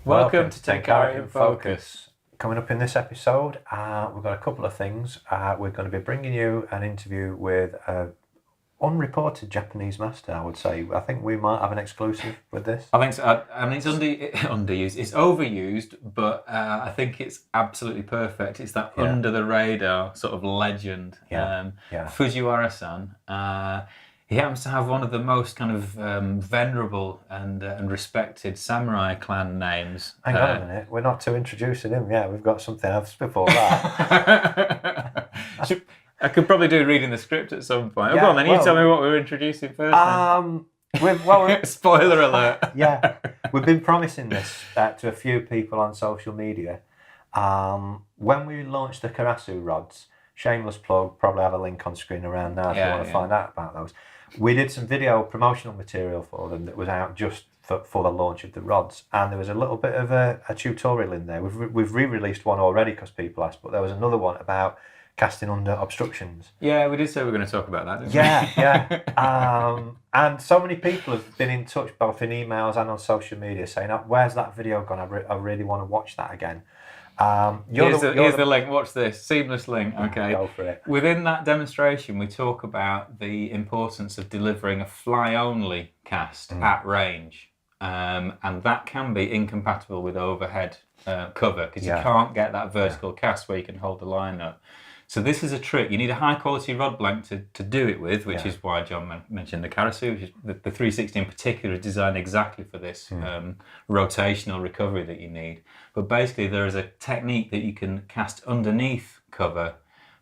Welcome to Tenkara in Focus. Coming up in this episode, we've got a couple of things. We're going to be bringing you an interview with an unreported Japanese master, I would say. I think we might have an exclusive with this. I think so. I mean, it's underused. It's overused, but I think it's absolutely perfect. It's that under the radar sort of legend. Fujiwara-san. He happens to have one of the most kind of venerable and respected samurai clan names. Hang on a minute, we're not to introducing him yet. We've got something else before that. I could probably do reading the script at some point. Go on then, you tell me what we're introducing first. Spoiler alert. We've been promising this to a few people on social media. When we launched the Karasu rods, shameless plug, probably have a link on screen around now if you want to find out about those. We did some video promotional material for them that was out just for the launch of the rods, and there was a little bit of a tutorial in there. We've re-released one already because people asked, but there was another one about casting under obstructions. Yeah, we did say we were going to talk about that, didn't we? And so many people have been in touch, both in emails and on social media, saying, where's that video gone? I really want to watch that again. Here's the link. Watch this. Seamless link. Okay. Go for it. Within that demonstration, we talk about the importance of delivering a fly-only cast at range, and that can be incompatible with overhead cover because you can't get that vertical cast where you can hold the line up. So this is a trick. You need a high-quality rod blank to do it with, which is why John mentioned the Karasu, which is the 360 in particular is designed exactly for this rotational recovery that you need. But basically there is a technique that you can cast underneath cover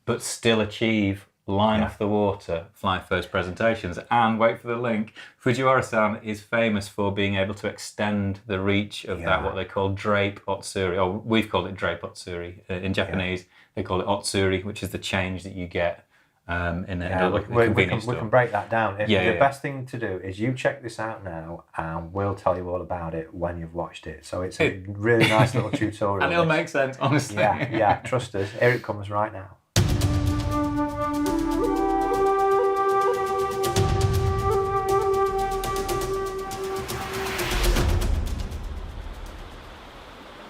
but still achieve line off the water, fly first presentations. And wait for the link, Fujiwara-san is famous for being able to extend the reach of that, what they call drape otsuri, or we've called it drape otsuri. In Japanese, they call it otsuri, which is the change that you get in a convenience store. We can break that down. The best thing to do is you check this out now and we'll tell you all about it when you've watched it. So it's a really nice little tutorial. And it'll make sense, honestly. Trust us. Here it comes right now.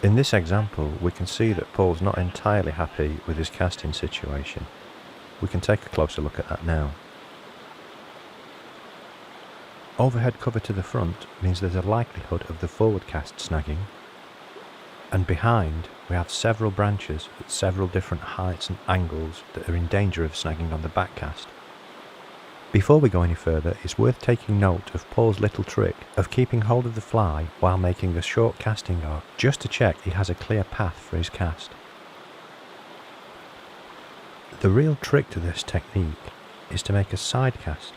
In this example, we can see that Paul's not entirely happy with his casting situation. We can take a closer look at that now. Overhead cover to the front means there's a likelihood of the forward cast snagging, and behind we have several branches at several different heights and angles that are in danger of snagging on the back cast. Before we go any further, it's worth taking note of Paul's little trick of keeping hold of the fly while making a short casting arc, just to check he has a clear path for his cast. The real trick to this technique is to make a side cast,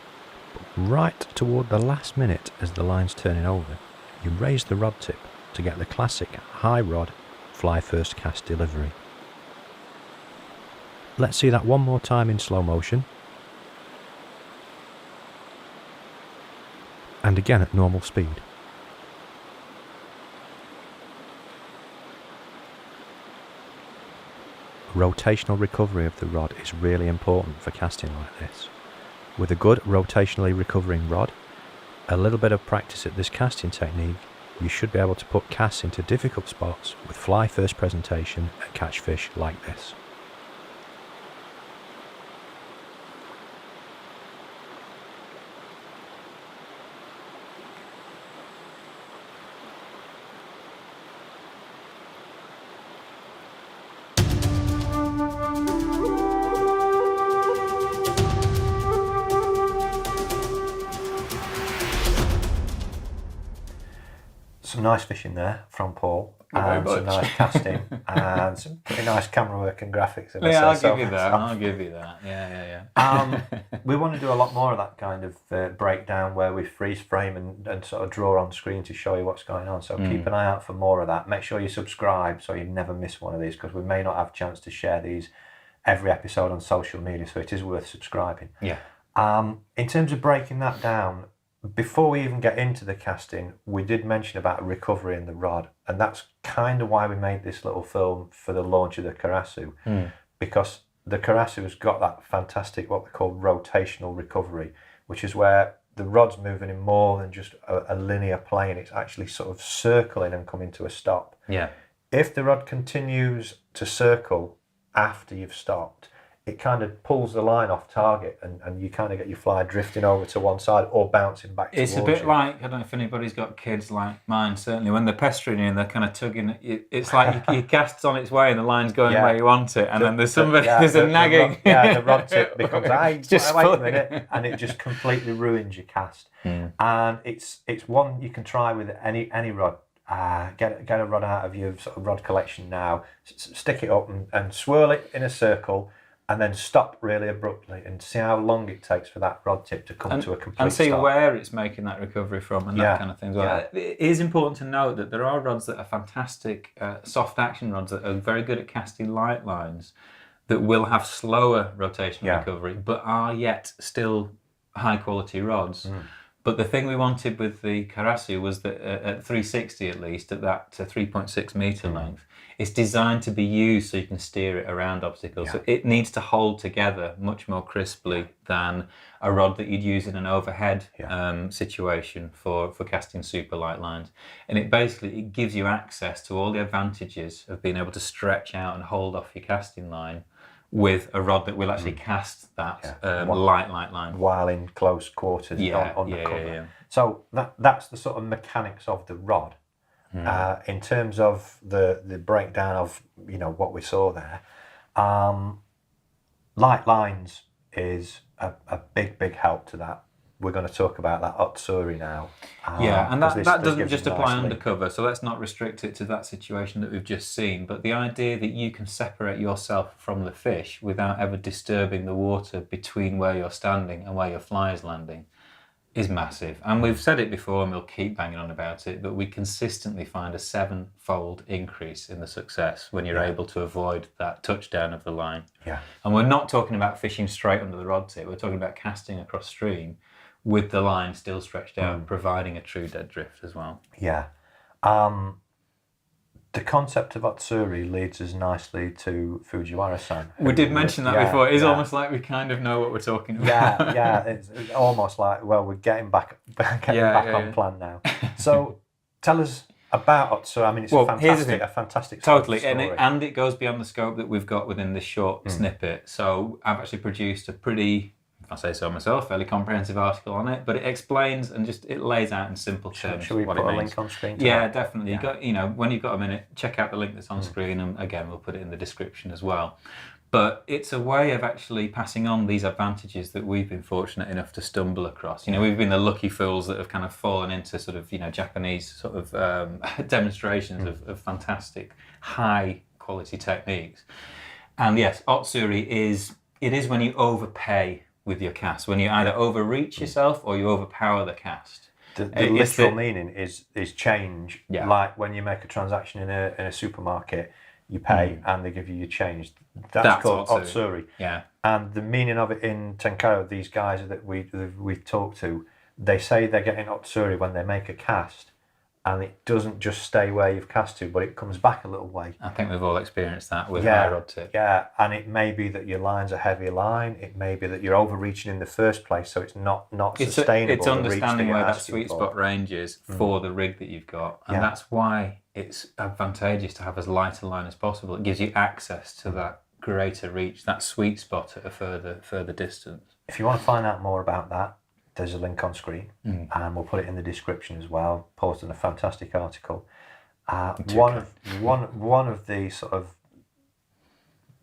but right toward the last minute as the line's turning over, you raise the rod tip to get the classic high rod fly first cast delivery. Let's see that one more time in slow motion. And again at normal speed. Rotational recovery of the rod is really important for casting like this. With a good rotationally recovering rod, a little bit of practice at this casting technique, you should be able to put casts into difficult spots with fly first presentation and catch fish like this. Some nice fishing there from Paul, and some nice casting, and some pretty nice camera work and graphics. I'll give you that. Yeah. We want to do a lot more of that kind of breakdown where we freeze frame and sort of draw on screen to show you what's going on. So keep an eye out for more of that. Make sure you subscribe so you never miss one of these, because we may not have a chance to share these every episode on social media, so it is worth subscribing. In terms of breaking that down, before we even get into the casting, we did mention about recovery in the rod, and that's kind of why we made this little film for the launch of the Karasu, because the Karasu has got that fantastic, what we call rotational recovery, which is where the rod's moving in more than just a linear plane. It's actually sort of circling and coming to a stop. Yeah. If the rod continues to circle after you've stopped, it kind of pulls the line off target, and you kind of get your fly drifting over to one side or bouncing back towards you. It's a bit like, I don't know if anybody's got kids like mine, certainly, when they're pestering you and they're kind of tugging at you, it's like your cast's on its way and the line's going where you want it, and then there's a nagging. The rod tip becomes, just wait a minute, and it just completely ruins your cast. And it's one you can try with any rod. Get a rod out of your sort of rod collection now, stick it up and swirl it in a circle, and then stop really abruptly and see how long it takes for that rod tip to come to a complete stop. And see where it's making that recovery from and that kind of thing. It is important to note that there are rods that are fantastic, soft action rods that are very good at casting light lines that will have slower rotation recovery, but are yet still high quality rods. But the thing we wanted with the Karasu was that at 360 at least, at that 3.6 metre length, it's designed to be used so you can steer it around obstacles. So it needs to hold together much more crisply than a rod that you'd use in an overhead situation for casting super light lines. And it gives you access to all the advantages of being able to stretch out and hold off your casting line with a rod that will actually cast that light line. While in close quarters on the cover. So that's the sort of mechanics of the rod. In terms of the breakdown of what we saw there, light lines is a big help to that. We're going to talk about that Otsuri now. And that doesn't just apply undercover, so let's not restrict it to that situation that we've just seen, but the idea that you can separate yourself from the fish without ever disturbing the water between where you're standing and where your fly is landing is massive. And we've said it before and we'll keep banging on about it, but we consistently find a 7-fold increase in the success when you're able to avoid that touchdown of the line. And we're not talking about fishing straight under the rod tip, we're talking about casting across stream with the line still stretched out, providing a true dead drift as well. The concept of Otsuri leads us nicely to Fujiwara-san. We did mention that before. It's almost like we kind of know what we're talking about. It's almost like, well, we're getting back on plan now. So tell us about Otsuri. I mean, it's a fantastic totally story. And it goes beyond the scope that we've got within this short snippet. So I've actually produced a pretty, if I say so myself, fairly comprehensive article on it, but it explains and it lays out in simple terms. Should we what put it a means. link on screen? Definitely. When you've got a minute, check out the link that's on screen, and again, we'll put it in the description as well. But it's a way of actually passing on these advantages that we've been fortunate enough to stumble across. We've been the lucky fools that have kind of fallen into sort of Japanese sort of demonstrations of fantastic high quality techniques. And yes, Otsuri is when you overpay with your cast, when you either overreach yourself or you overpower the cast. The literal meaning is change. Like when you make a transaction in a supermarket, you pay and they give you your change. That's called Otsuri. And the meaning of it in Tenkara, these guys that we've talked to, they say they're getting Otsuri when they make a cast, and it doesn't just stay where you've cast to, but it comes back a little way. I think we've all experienced that with high rod tip. And it may be that your line's a heavy line. It may be that you're overreaching in the first place, so it's not sustainable. It's understanding where that sweet spot range is for the rig that you've got, and that's why it's advantageous to have as light a line as possible. It gives you access to that greater reach, that sweet spot at a further distance. If you want to find out more about that, there's a link on screen, and we'll put it in the description as well. Paul's done a fantastic article. One of the sort of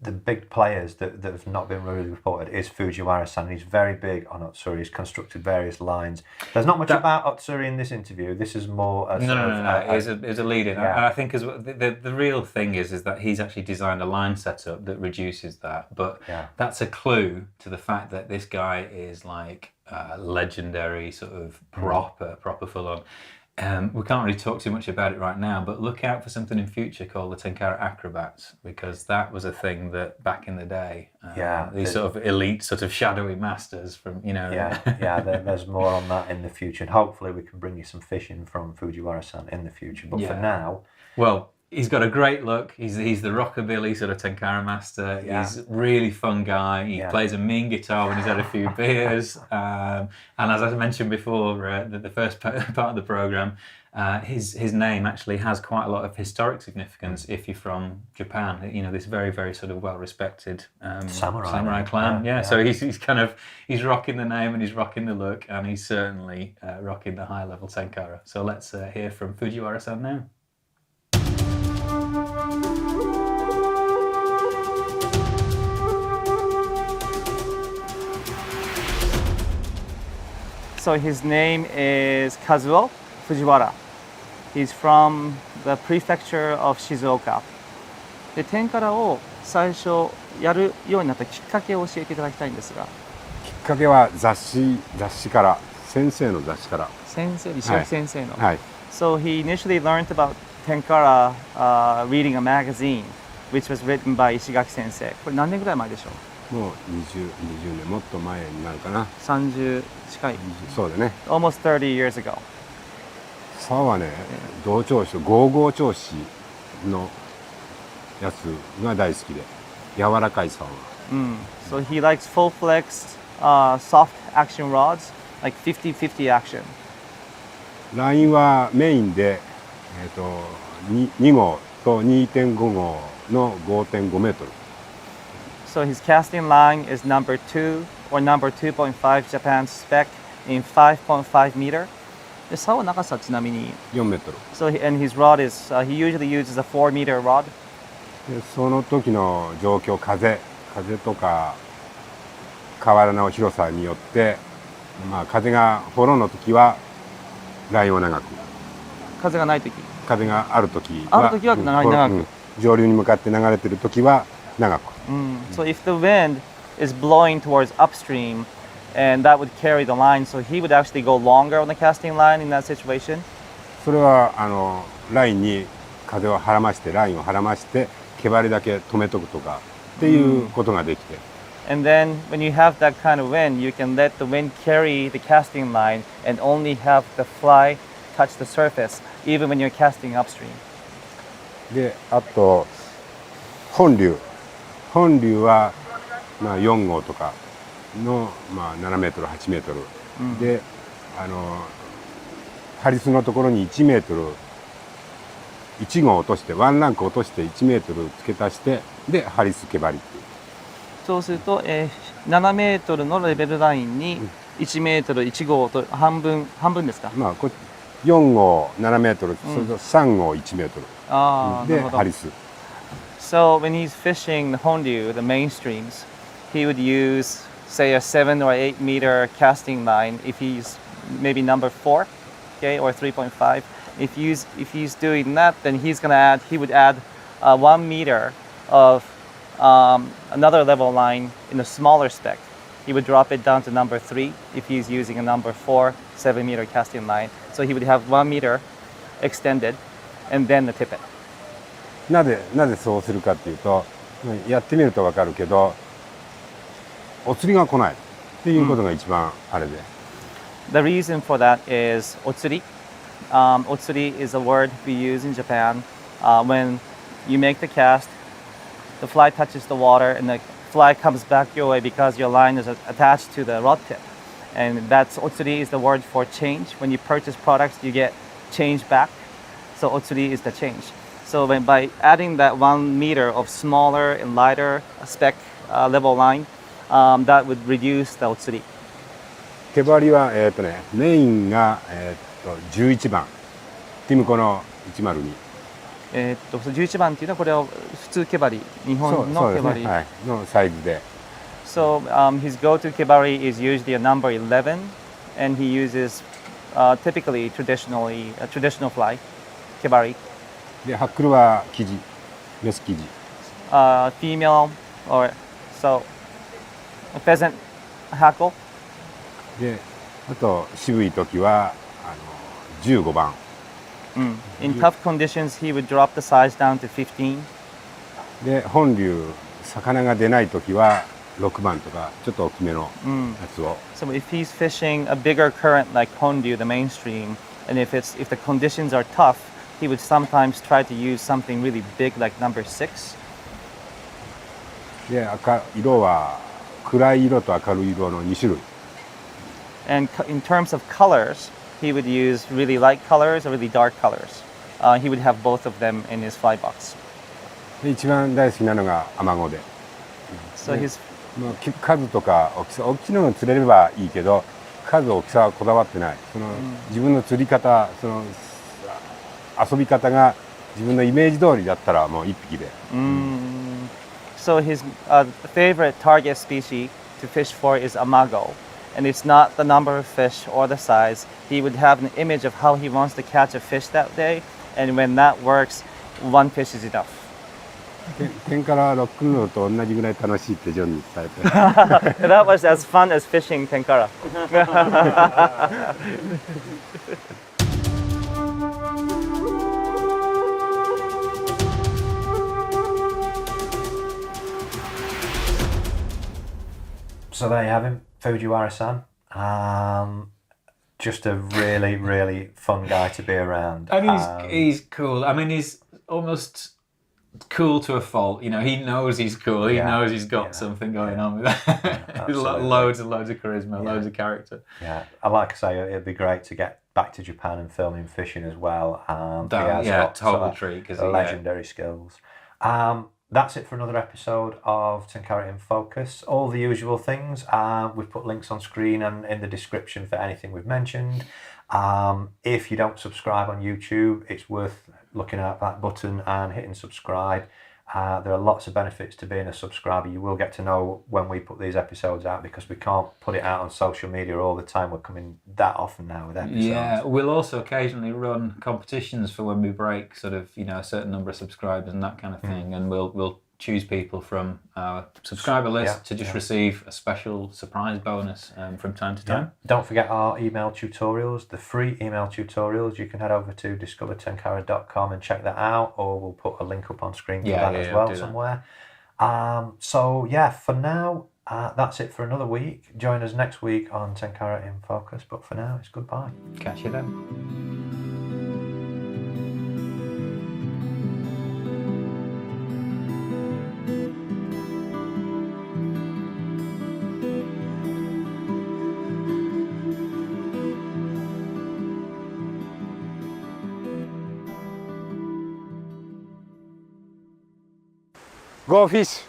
the big players that have not been really reported is Fujiwara-san. He's very big on Otsuri. He's constructed various lines. There's not much about Otsuri in this interview. This is more a It's a lead in. And I think the real thing is that he's actually designed a line setup that reduces that. But that's a clue to the fact that this guy is like legendary, sort of proper full on. We can't really talk too much about it right now, but look out for something in future called the Tenkara Acrobats, because that was a thing that back in the day, these sort of elite, sort of shadowy masters from, there's more on that in the future, and hopefully we can bring you some fishing from Fujiwara-san in the future. But for now, well, He's got a great look. He's the rockabilly sort of Tenkara master. Yeah. He's a really fun guy. He Yeah. plays a mean guitar when he's had a few beers. And as I mentioned before, the first part of the program, his name actually has quite a lot of historic significance if you're from Japan. You know, this very, very sort of well-respected samurai clan. Yeah. So he's rocking the name and he's rocking the look, and he's certainly rocking the high-level Tenkara. So let's hear from Fujiwara-san now. So his name is Kazuo Fujiwara. He's from the prefecture of Shizuoka. で、天からを最初やるようになったきっかけを教えていただきたいんですが。きっかけは雑誌から先生の雑誌から。先生、石垣先生の。はい。So he initially learned about Tenkara reading a magazine, which was written by 石垣先生。これ何年ぐらい前でしょう？もう20年もっと前になるかな。30近い。そうだね。Almost 30 years ago. 竿はね、同調子、55調子のやつが大好きで、柔らかい竿は。So he likes full-flexed, soft action rods, like 50-50 action. ラインはメインで、2号と 2.5 号の 5.5 メートル。So his casting line is number 2 or number 2.5 Japan spec in 5.5 meter. で、竿の長さはちなみに4メートル。So and his rod is he usually uses a 4 meter rod. でその時の状況、風とか河原の広さによって、まあ風がフォローの時はラインを長く。風がない時。風がある時は長く。上流に向かって流れている時は長く。So if the wind is blowing towards upstream, and that would carry the line, so he would actually go longer on the casting line in that situation. それはラインに風をはらましてラインをはらまして毛針だけ止めとくとかっていうことができて。And then when you have that kind of wind, you can let the wind carry the casting line and only have the fly touch the surface, even when you're casting upstream. で、あと本流はまあ4号とかのまあ7メートル8メートル、でハリスのところに1メートル1号落としてワンランク落として1メートル付け足してでハリス毛針っていう。そうすると、7メートルのレベルラインに1メートル1号と半分ですか？まあ4号7メートル、それと3号1メートルでハリス。So when he's fishing the Hondyu, the mainstreams, he would use, say, a 7 or 8 meter casting line if he's maybe number 4, okay, or 3.5. If he's doing that, then he would add 1 meter of another level line in a smaller spec. He would drop it down to number 3 if he's using a number 4, 7 meter casting line. So he would have 1 meter extended and then the tippet. なぜそうするかっていうと、やってみると分かるけど、お釣りが来ないっていうことが一番あれで。The reason for that is otsuri. Otsuri is a word we use in Japan. When you make the cast, the fly touches the water and the fly comes back your way because your line is attached to the rod tip. And that's otsuri is the word for change. When you purchase products, you get change back. So otsuri is the change. So by adding that 1 meter of smaller and lighter spec level line, that would reduce the otsuri. 毛針はメインが11番、ティムコの102。11番っていうのはこれは普通毛針、日本の毛針、はい、のサイズで。So his go-to 毛針 is usually a number 11, and he uses typically traditional fly 毛針。で、ハックルは生地、メス生地。Female or so a pheasant hackle. で、あと渋い時は15番。In tough conditions, he would drop the size down to 15. で、本流魚が出ない時は6番とかちょっと大きめのやつを。So if he's fishing a bigger current like Hondyu, the mainstream, and if the conditions are tough, he would sometimes try to use something really big like number 6. で色は暗い色と明るい色の2種類 And in terms of colors, he would use really light colors or really dark colors. He would have both of them in his fly box. で一番大好きなのがアマゴで So his もう数とか大きいのが釣れればいいけど数大きさはこだわってないその、自分の釣り方その遊び方が自分のイメージ通りだったらもう1匹で、So his favorite target species to fish for is amago. And it's not the number of fish or the size. He would have an image of how he wants to catch a fish that day. And when that works, one fish is enough. 天からロックンロールと同じぐらい楽しいってジョンに伝えて That was as fun as fishing tenkara. So there you have him, Fujiwara-san. Just a really, really fun guy to be around. And he's cool. I mean, he's almost cool to a fault. You know, he knows he's cool. He knows he's got something going on with that. Loads and loads of charisma, loads of character. Yeah, and like I say, it'd be great to get back to Japan and film him fishing as well. He has got total treat because legendary skills. That's it for another episode of Tenkara in Focus. All the usual things. We've put links on screen and in the description for anything we've mentioned. If you don't subscribe on YouTube, it's worth looking at that button and hitting subscribe. There are lots of benefits to being a subscriber. You will get to know when we put these episodes out because we can't put it out on social media all the time. We're coming that often now with episodes. Yeah, we'll also occasionally run competitions for when we break sort of, a certain number of subscribers and that kind of thing. And we'll choose people from our subscriber list to just receive a special surprise bonus from time to time. Don't forget our email tutorials, the free email tutorials. You can head over to discovertenkara.com and check that out, or we'll put a link up on screen to that as well somewhere. So for now, that's it for another week. Join us next week on Tenkara in Focus, but for now, it's goodbye. Catch you then. Go fish!